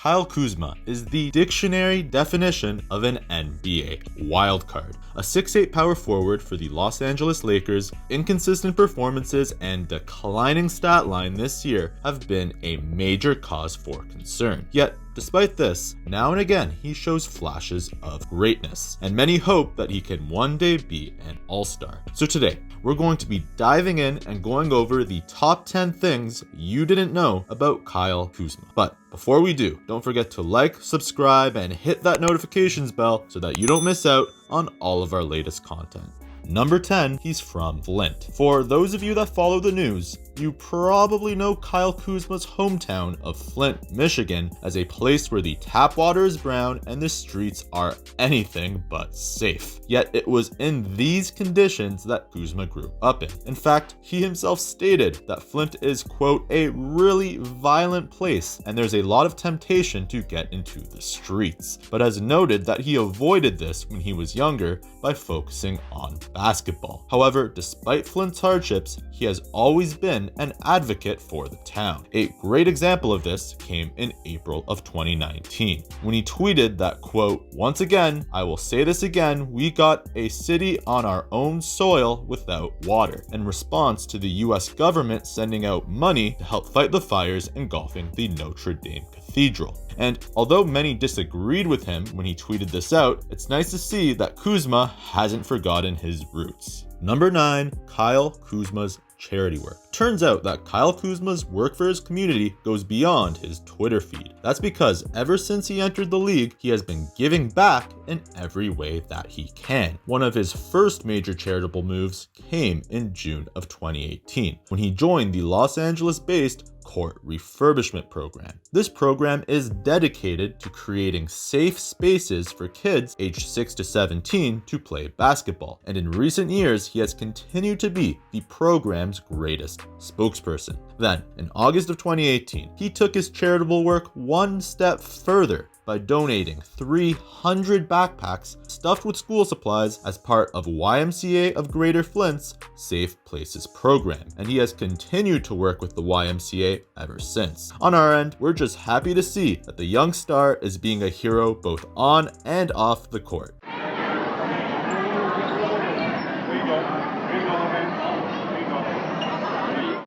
Kyle Kuzma is the dictionary definition of an NBA wildcard. A 6'8" power forward for the Los Angeles Lakers, inconsistent performances and declining stat line this year have been a major cause for concern. Yet, despite this, now and again he shows flashes of greatness, and many hope that he can one day be an all-star. So today, we're going to be diving in and going over the top 10 things you didn't know about Kyle Kuzma. But before we do, don't forget to like, subscribe, and hit that notifications bell so that you don't miss out on all of our latest content. Number 10, he's from Flint. For those of you that follow the news, you probably know Kyle Kuzma's hometown of Flint, Michigan as a place where the tap water is brown and the streets are anything but safe. Yet it was in these conditions that Kuzma grew up in. In fact, he himself stated that Flint is, quote, a really violent place and there's a lot of temptation to get into the streets, but has noted that he avoided this when he was younger by focusing on basketball. However, despite Flint's hardships, he has always been an advocate for the town. A great example of this came in April of 2019 when he tweeted that, quote, once again, I will say this again, we got a city on our own soil without water, in response to the US government sending out money to help fight the fires engulfing the Notre Dame Cathedral. And although many disagreed with him when he tweeted this out, it's nice to see that Kuzma hasn't forgotten his roots. Number 9, Kyle Kuzma's charity work. Turns out that Kyle Kuzma's work for his community goes beyond his Twitter feed. That's because ever since he entered the league, he has been giving back in every way that he can. One of his first major charitable moves came in June of 2018 when he joined the Los Angeles-based Court Refurbishment Program. This program is dedicated to creating safe spaces for kids aged 6 to 17 to play basketball, and in recent years he has continued to be the program's greatest spokesperson. Then, in August of 2018, he took his charitable work one step further by donating 300 backpacks stuffed with school supplies as part of YMCA of Greater Flint's Safe Places program, and he has continued to work with the YMCA ever since. On our end, we're just happy to see that the young star is being a hero both on and off the court.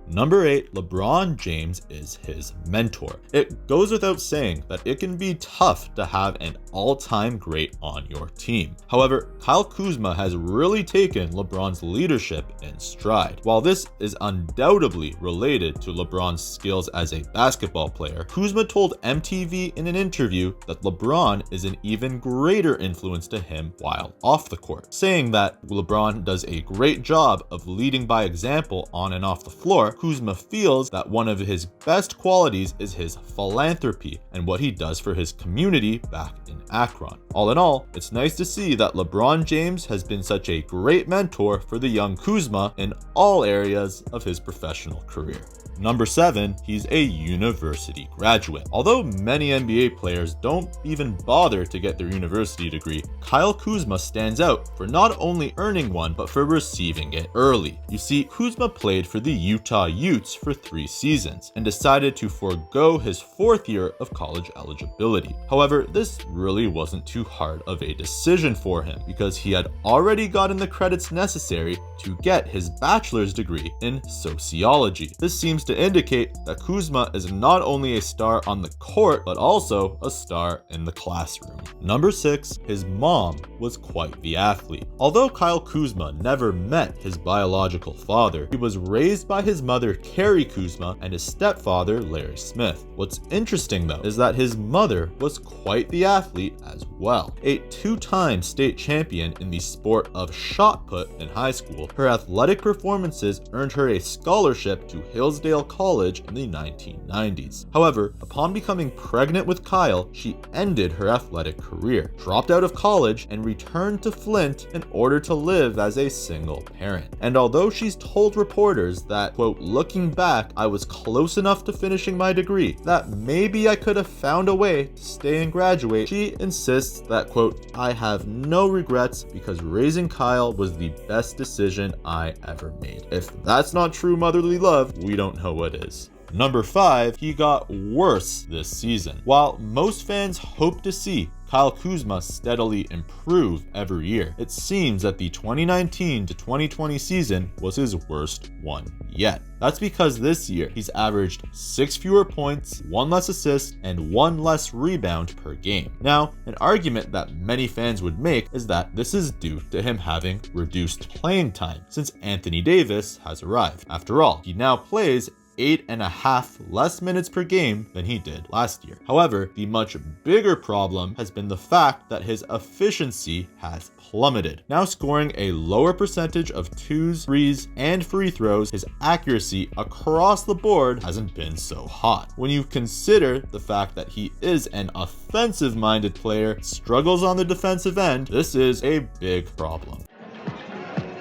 Number 8, LeBron James is his mentor. It goes without saying that it can be tough to have an all-time great on your team. However, Kyle Kuzma has really taken LeBron's leadership in stride. While this is undoubtedly related to LeBron's skills as a basketball player, Kuzma told MTV in an interview that LeBron is an even greater influence to him while off the court, saying that LeBron does a great job of leading by example on and off the floor. Kuzma feels that one of his best qualities is his philanthropy and what he does for his community back in Akron. All in all, it's nice to see that LeBron James has been such a great mentor for the young Kuzma in all areas of his professional career. Number 7, he's a university graduate. Although many NBA players don't even bother to get their university degree, Kyle Kuzma stands out for not only earning one, but for receiving it early. You see, Kuzma played for the Utah Utes for 3 seasons and decided to forego his 4th year of college eligibility. However, this really wasn't too hard of a decision for him because he had already gotten the credits necessary to get his bachelor's degree in sociology. This seems to indicate that Kuzma is not only a star on the court, but also a star in the classroom. Number 6, his mom was quite the athlete. Although Kyle Kuzma never met his biological father, he was raised by his mother Carrie Kuzma and his stepfather Larry Smith. What's interesting though is that his mother was quite the athlete as well. A 2-time state champion in the sport of shot put in high school, her athletic performances earned her a scholarship to Hillsdale College in the 1990s. However, upon becoming pregnant with Kyle, she ended her athletic career, dropped out of college, and returned to Flint in order to live as a single parent. And although she's told reporters that, quote, looking back, I was close enough to finishing my degree, that maybe I could have found a way to stay and graduate, she insists that, quote, I have no regrets because raising Kyle was the best decision I ever made. If that's not true motherly love, we don't know what is. Number 5, he got worse this season. While most fans hope to see Kyle Kuzma steadily improve every year, it seems that the 2019 to 2020 season was his worst one yet. That's because this year he's averaged 6 fewer points, 1 less assist, and 1 less rebound per game. Now, an argument that many fans would make is that this is due to him having reduced playing time since Anthony Davis has arrived. After all, he now plays 8.5 less minutes per game than he did last year. However, the much bigger problem has been the fact that his efficiency has plummeted. Now scoring a lower percentage of 2s, 3s, and free throws, his accuracy across the board hasn't been so hot. When you consider the fact that he is an offensive-minded player, struggles on the defensive end, this is a big problem.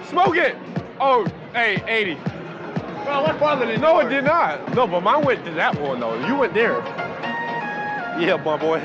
Smoke it! Oh, hey, 80. Well, what bothered it? No, it did not. No, but mine went to that one, though. You went there. Yeah, my boy.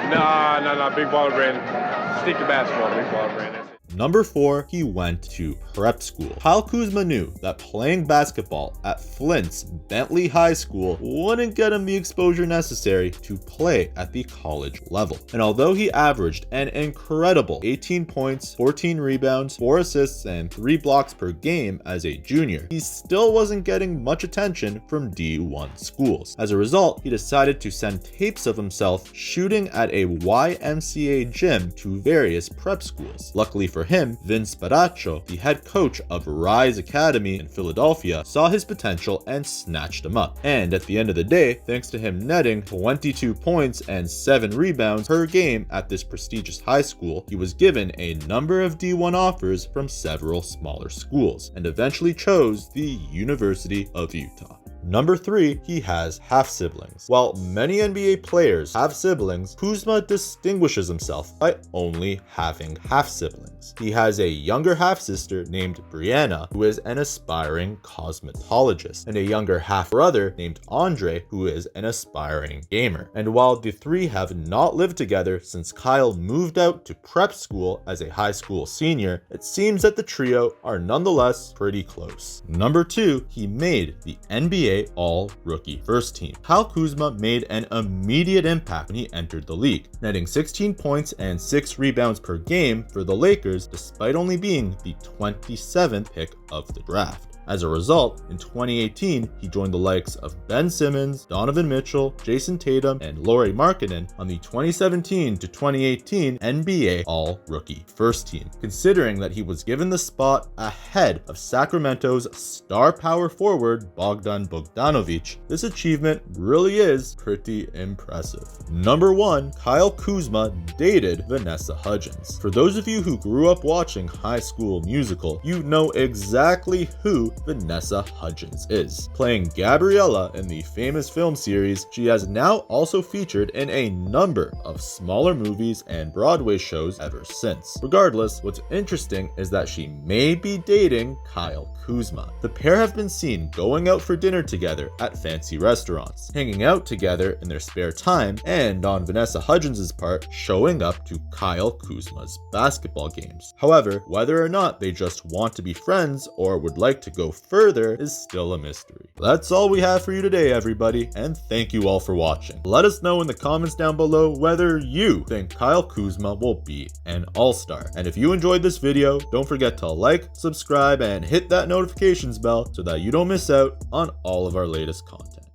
Nah. Big baller brand. Stick to basketball, big baller brand. That's it. Number 4, he went to prep school. Kyle Kuzma knew that playing basketball at Flint's Bentley High School wouldn't get him the exposure necessary to play at the college level. And although he averaged an incredible 18 points, 14 rebounds, 4 assists, and 3 blocks per game as a junior, he still wasn't getting much attention from D1 schools. As a result, he decided to send tapes of himself shooting at a YMCA gym to various prep schools. Luckily for him, Vince Baraccio, the head coach of Rise Academy in Philadelphia, saw his potential and snatched him up. And at the end of the day, thanks to him netting 22 points and 7 rebounds per game at this prestigious high school, he was given a number of D1 offers from several smaller schools and eventually chose the University of Utah. Number 3, he has half-siblings. While many NBA players have siblings, Kuzma distinguishes himself by only having half-siblings. He has a younger half-sister named Brianna, who is an aspiring cosmetologist, and a younger half-brother named Andre, who is an aspiring gamer. And while the 3 have not lived together since Kyle moved out to prep school as a high school senior, it seems that the trio are nonetheless pretty close. Number 2, he made the NBA All-Rookie First Team. Kyle Kuzma made an immediate impact when he entered the league, netting 16 points and 6 rebounds per game for the Lakers despite only being the 27th pick of the draft. As a result, in 2018, he joined the likes of Ben Simmons, Donovan Mitchell, Jason Tatum, and Lauri Markkanen on the 2017 to 2018 NBA All-Rookie First Team. Considering that he was given the spot ahead of Sacramento's star power forward Bogdan Bogdanovic, this achievement really is pretty impressive. Number 1, Kyle Kuzma dated Vanessa Hudgens. For those of you who grew up watching High School Musical, you know exactly who Vanessa Hudgens is. Playing Gabriella in the famous film series, she has now also featured in a number of smaller movies and Broadway shows ever since. Regardless, what's interesting is that she may be dating Kyle Kuzma. The pair have been seen going out for dinner together at fancy restaurants, hanging out together in their spare time, and on Vanessa Hudgens' part, showing up to Kyle Kuzma's basketball games. However, whether or not they just want to be friends or would like to go further is still a mystery. That's all we have for you today, everybody, and thank you all for watching. Let us know in the comments down below whether you think Kyle Kuzma will be an all-star. And if you enjoyed this video, don't forget to like, subscribe, and hit that notifications bell so that you don't miss out on all of our latest content.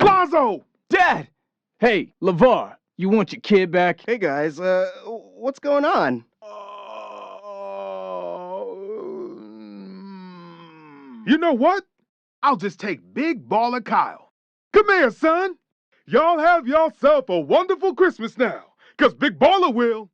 Lonzo! Dad! Hey, LeVar, you want your kid back? Hey guys, what's going on? You know what? I'll just take Big Baller Kyle. Come here, son. Y'all have yourself a wonderful Christmas now, 'cause Big Baller will.